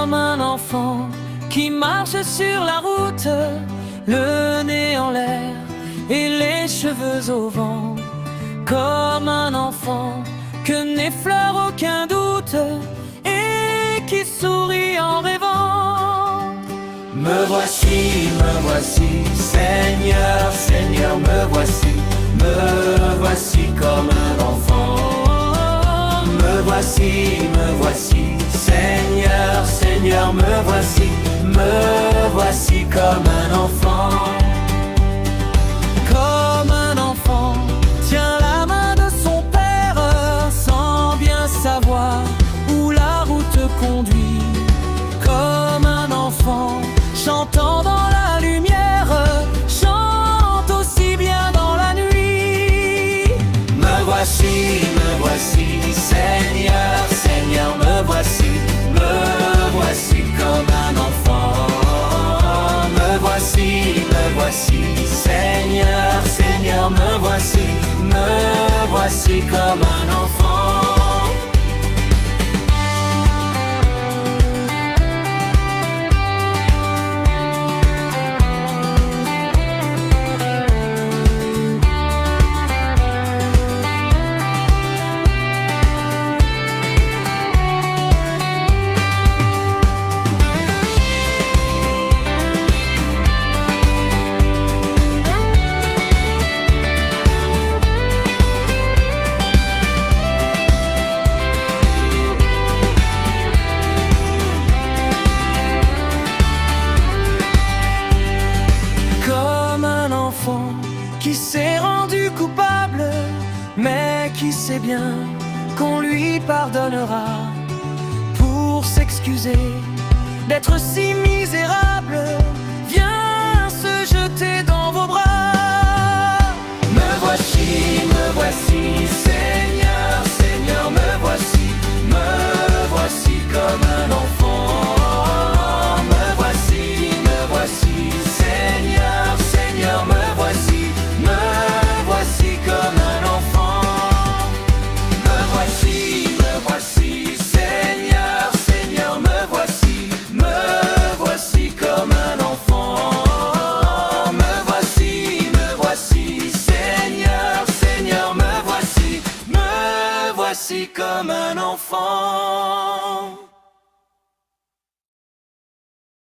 comme un enfant qui marche sur la route, le nez en l'air et les cheveux au vent, comme un enfant que n'effleure aucun doute et qui sourit en rêvant. Me voici, Seigneur, Seigneur, me voici comme un enfant. Me voici, Seigneur, Seigneur, me voici comme un enfant. Comme un enfant tient la main de son père sans bien savoir où la route conduit. Comme un enfant chantant dans la lumière, chante aussi bien dans la nuit. Me voici, Seigneur, Seigneur, me voici comme un enfant. Me voici, Seigneur, Seigneur, me voici comme un enfant. Qui s'est rendu coupable, mais qui sait bien qu'on lui pardonnera. Pour s'excuser d'être si misérable, viens se jeter dans vos bras. Me voici, Seigneur, Seigneur, me voici comme un enfant. Me voici, Seigneur, Seigneur, me voici comme un enfant. Me voici, Seigneur, Seigneur, me voici comme un enfant. Me voici, Seigneur, Seigneur, me voici comme un enfant.